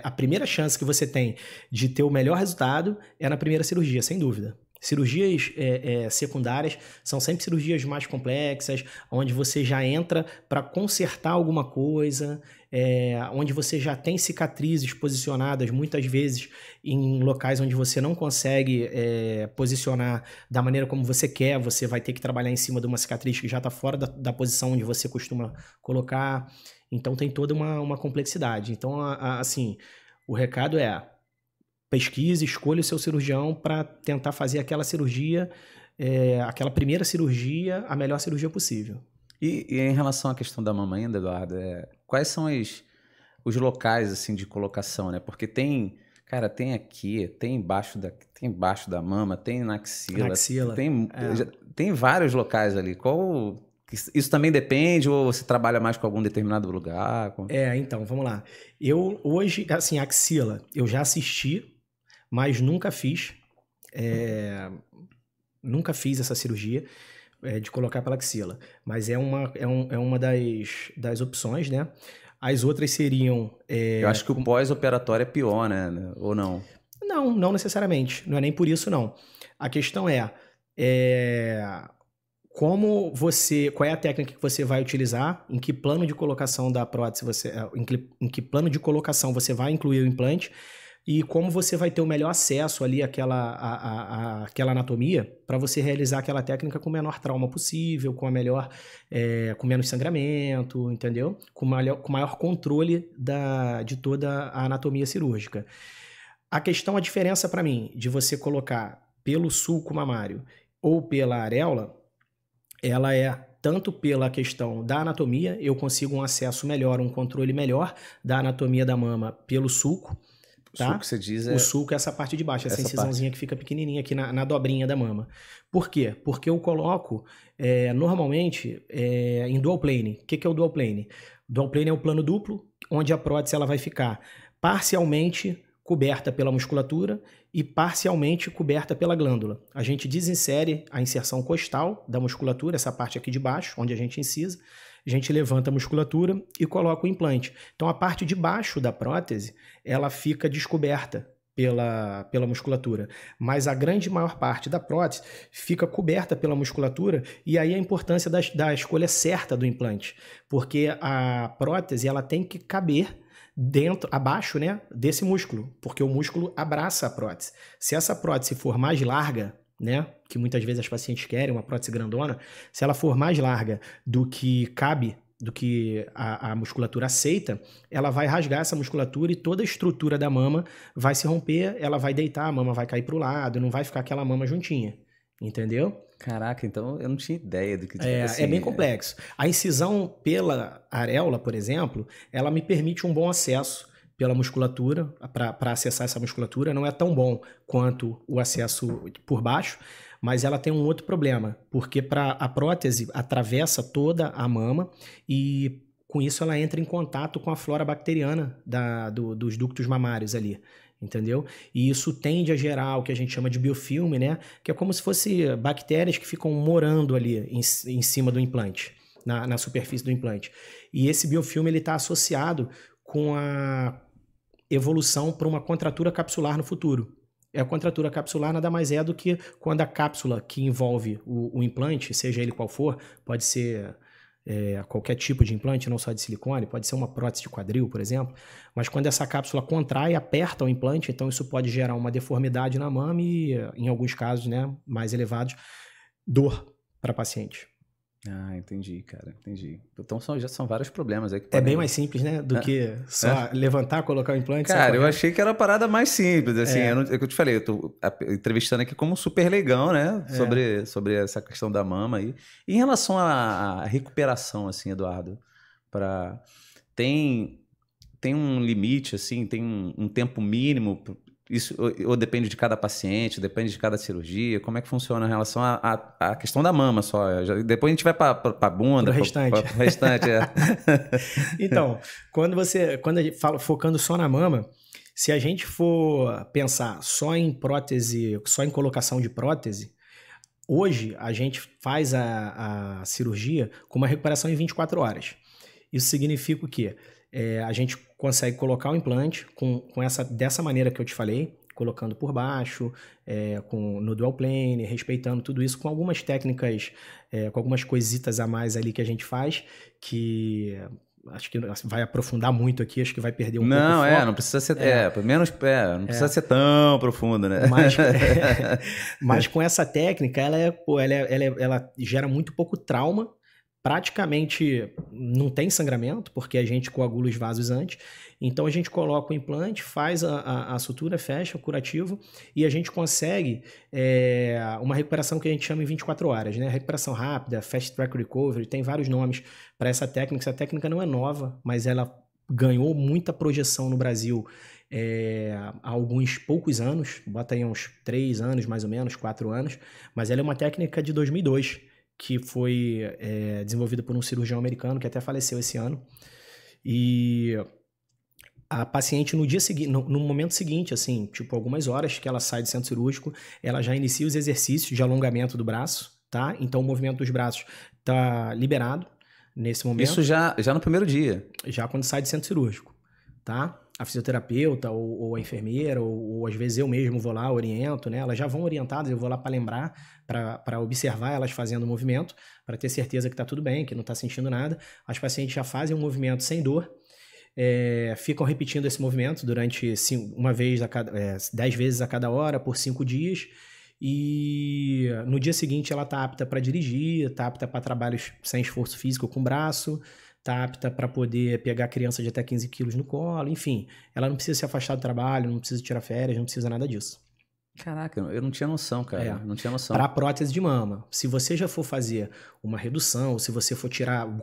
a primeira chance que você tem de ter o melhor resultado é na primeira cirurgia, sem dúvida. Cirurgias secundárias são sempre cirurgias mais complexas, onde você já entra para consertar alguma coisa, onde você já tem cicatrizes posicionadas muitas vezes em locais onde você não consegue posicionar da maneira como você quer, você vai ter que trabalhar em cima de uma cicatriz que já está fora da posição onde você costuma colocar. Então tem toda uma complexidade. Então, assim, o recado é: pesquise, escolha o seu cirurgião para tentar fazer aquela cirurgia, aquela primeira cirurgia, a melhor cirurgia possível. E em relação à questão da mama ainda, Eduardo, quais são os locais assim, de colocação, né? Porque cara, tem aqui, tem embaixo da mama, tem na axila, tem vários locais ali. Isso também depende, ou você trabalha mais com algum determinado lugar? Então, vamos lá. Eu hoje, assim, axila, eu já assisti, mas nunca fiz. Nunca fiz essa cirurgia de colocar pela axila. Mas é uma das opções, né? As outras seriam... Eu acho que o pós-operatório é pior, né? Ou não? Não necessariamente. Não é nem por isso, não. A questão qual é a técnica que você vai utilizar, em que plano de colocação da prótese em que plano de colocação você vai incluir o implante, e como você vai ter o melhor acesso ali àquela anatomia para você realizar aquela técnica com o menor trauma possível, com menos sangramento, entendeu? Com maior controle de toda a anatomia cirúrgica. A diferença para mim de você colocar pelo sulco mamário ou pela areola, ela é tanto pela questão da anatomia, eu consigo um acesso melhor, um controle melhor da anatomia da mama pelo sulco. Tá? O sulco que você diz O sulco é essa parte de baixo, essa incisãozinha que fica pequenininha aqui na dobrinha da mama. Por quê? Porque eu coloco normalmente em dual plane. O que é o dual plane? Dual plane é o plano duplo, onde a prótese ela vai ficar parcialmente coberta pela musculatura e parcialmente coberta pela glândula. A gente desinsere a inserção costal da musculatura, essa parte aqui de baixo, onde a gente incisa, a gente levanta a musculatura e coloca o implante. Então, a parte de baixo da prótese, ela fica descoberta pela musculatura, mas a grande maior parte da prótese fica coberta pela musculatura, e aí a importância da escolha certa do implante, porque a prótese ela tem que caber abaixo, né, desse músculo, porque o músculo abraça a prótese. Se essa prótese for mais larga, né, que muitas vezes as pacientes querem, uma prótese grandona, se ela for mais larga do que cabe, do que a musculatura aceita, ela vai rasgar essa musculatura e toda a estrutura da mama vai se romper, ela vai deitar, a mama vai cair para o lado, não vai ficar aquela mama juntinha, entendeu? Caraca, então eu não tinha ideia do que... É bem complexo. A incisão pela areola, por exemplo, ela me permite um bom acesso pela musculatura, para acessar essa musculatura. Não é tão bom quanto o acesso por baixo, mas ela tem um outro problema, porque a prótese atravessa toda a mama e com isso ela entra em contato com a flora bacteriana dos ductos mamários ali. Entendeu? E isso tende a gerar o que a gente chama de biofilme, né? Que é como se fosse bactérias que ficam morando ali em cima do implante, na superfície do implante. E esse biofilme está associado com a evolução para uma contratura capsular no futuro. A contratura capsular nada mais é do que quando a cápsula que envolve o implante, seja ele qual for, pode ser qualquer tipo de implante, não só de silicone, pode ser uma prótese de quadril, por exemplo, mas quando essa cápsula contrai, aperta o implante, então isso pode gerar uma deformidade na mama e, em alguns casos, né, mais elevados, dor para paciente. Ah, entendi, cara, entendi. Então já são vários problemas aí que podem... É bem mais simples, né, do que só levantar, colocar o implante. Cara, eu achei que era uma parada mais simples, assim, é o que eu te falei, eu tô entrevistando aqui como super leigão, né, sobre essa questão da mama aí. E em relação à recuperação, assim, Eduardo, tem um limite, assim, tem um tempo mínimo, isso ou depende de cada paciente, depende de cada cirurgia? Como é que funciona em relação à questão da mama só? Depois a gente vai para a bunda, pro restante. Pro restante, Então, quando a gente fala focando só na mama, se a gente for pensar só em prótese, só em colocação de prótese, hoje a gente faz a cirurgia com uma recuperação em 24 horas. Isso significa o quê? A gente consegue colocar o implante dessa maneira que eu te falei, colocando por baixo, no dual plane, respeitando tudo isso, com algumas técnicas, com algumas coisitas a mais ali que a gente faz, que acho que vai aprofundar muito aqui, acho que vai perder um pouco o foco. Não precisa ser, não precisa ser tão profundo, né? Mas com essa técnica, ela gera muito pouco trauma, praticamente não tem sangramento, porque a gente coagula os vasos antes. Então a gente coloca o implante, faz a sutura, fecha o curativo e a gente consegue uma recuperação que a gente chama em 24 horas, né? Recuperação rápida, fast track recovery, tem vários nomes para essa técnica. Essa técnica não é nova, mas ela ganhou muita projeção no Brasil há alguns poucos anos, bota aí uns 3 anos mais ou menos, 4 anos, mas ela é uma técnica de 2002, que foi desenvolvida por um cirurgião americano que até faleceu esse ano. E a paciente no dia seguinte, no momento seguinte, assim, tipo algumas horas que ela sai do centro cirúrgico, ela já inicia os exercícios de alongamento do braço, tá? Então o movimento dos braços tá liberado nesse momento. Isso já no primeiro dia? Já quando sai do centro cirúrgico, tá? A fisioterapeuta ou a enfermeira, ou às vezes eu mesmo vou lá, oriento, né? Elas já vão orientadas, eu vou lá para lembrar, para observar elas fazendo o movimento, para ter certeza que está tudo bem, que não está sentindo nada. As pacientes já fazem o movimento sem dor, ficam repetindo esse movimento durante 10 vezes a cada hora, por 5 dias, e no dia seguinte ela está apta para dirigir, está apta para trabalhos sem esforço físico com o braço, está apta para poder pegar criança de até 15 quilos no colo, enfim. Ela não precisa se afastar do trabalho, não precisa tirar férias, não precisa nada disso. Caraca, eu não tinha noção, cara. Não tinha noção. Para prótese de mama, se você já for fazer uma redução, ou se você for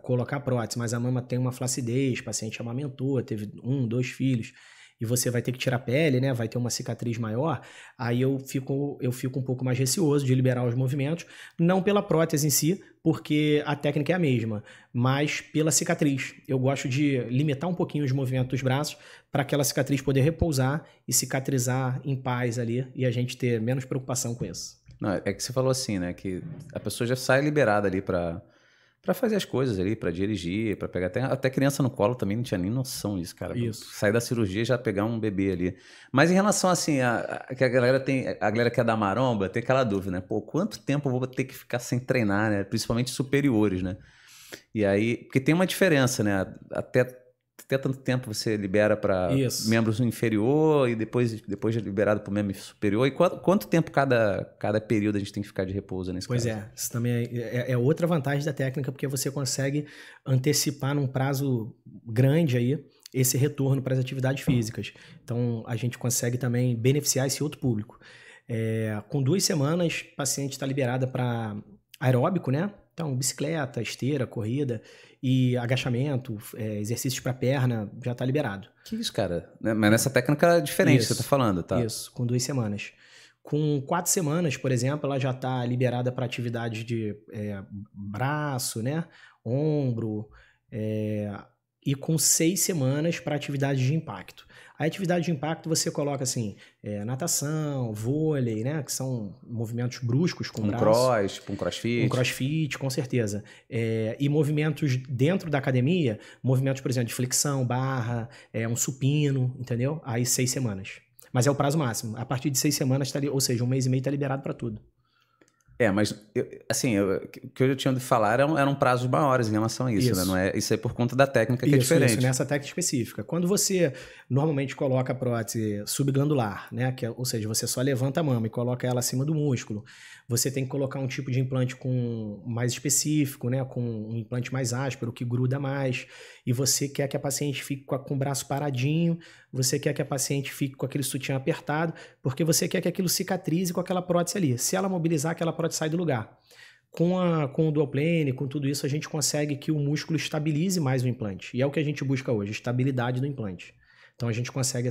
colocar prótese, mas a mama tem uma flacidez, o paciente amamentou, teve 1, 2 filhos, e você vai ter que tirar a pele, né? Vai ter uma cicatriz maior, aí eu fico um pouco mais receoso de liberar os movimentos, não pela prótese em si, porque a técnica é a mesma, mas pela cicatriz. Eu gosto de limitar um pouquinho os movimentos dos braços para aquela cicatriz poder repousar e cicatrizar em paz ali e a gente ter menos preocupação com isso. Não, é que você falou assim, né? Que a pessoa já sai liberada ali para fazer as coisas ali, para dirigir, para pegar até criança no colo também, não tinha nem noção disso, cara. Isso. Sair da cirurgia e já pegar um bebê ali. Mas em relação assim, que a galera que é da maromba, tem aquela dúvida, né? Pô, quanto tempo eu vou ter que ficar sem treinar, né? Principalmente superiores, né? E aí, porque tem uma diferença, né? Até tanto tempo você libera para membros inferior e depois liberado para o membro superior. E quanto tempo cada período a gente tem que ficar de repouso nesse caso? Pois isso também é outra vantagem da técnica, porque você consegue antecipar num prazo grande aí esse retorno para as atividades físicas. Então, a gente consegue também beneficiar esse outro público. Com 2 semanas, o paciente está liberada para aeróbico, né? Então, bicicleta, esteira, corrida e agachamento, exercícios para perna, já está liberado. Que isso, cara? Mas nessa técnica é diferente que você está falando, tá? Isso, com 2 semanas. Com 4 semanas, por exemplo, ela já está liberada para atividades de braço, né? Ombro, e com 6 semanas para atividades de impacto. A atividade de impacto você coloca assim, natação, vôlei, né? Que são movimentos bruscos com o braço. Um crossfit. Um crossfit, com certeza. E movimentos dentro da academia, movimentos, por exemplo, de flexão, barra, um supino, entendeu? Aí 6 semanas. Mas é o prazo máximo. A partir de 6 semanas, ou seja, 1 mês e meio está liberado para tudo. Mas, o que eu tinha de falar eram prazos maiores em relação a isso, né? Não é, isso é por conta da técnica que é diferente. Isso, nessa técnica específica. Quando você normalmente coloca a prótese subglandular, né? Ou seja, você só levanta a mama e coloca ela acima do músculo, você tem que colocar um tipo de implante mais específico, né? Com um implante mais áspero, que gruda mais, e você quer que a paciente fique com o braço paradinho, você quer que a paciente fique com aquele sutiã apertado, porque você quer que aquilo cicatrize com aquela prótese ali. Se ela mobilizar, aquela prótese sai do lugar. Com o dual plane, com tudo isso, a gente consegue que o músculo estabilize mais o implante. E é o que a gente busca hoje, estabilidade do implante. Então a gente consegue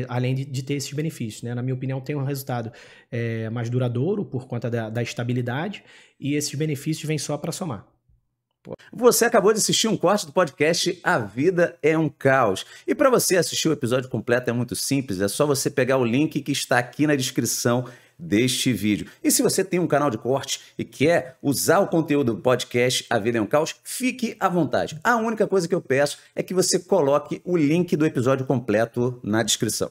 além de ter esses benefícios, né? Na minha opinião, tem um resultado mais duradouro por conta da estabilidade, e esses benefícios vêm só para somar. Você acabou de assistir um corte do podcast A Vida é um Caos. E para você assistir o episódio completo é muito simples, é só você pegar o link que está aqui na descrição deste vídeo. E se você tem um canal de corte e quer usar o conteúdo do podcast A Vida é um Caos, fique à vontade. A única coisa que eu peço é que você coloque o link do episódio completo na descrição.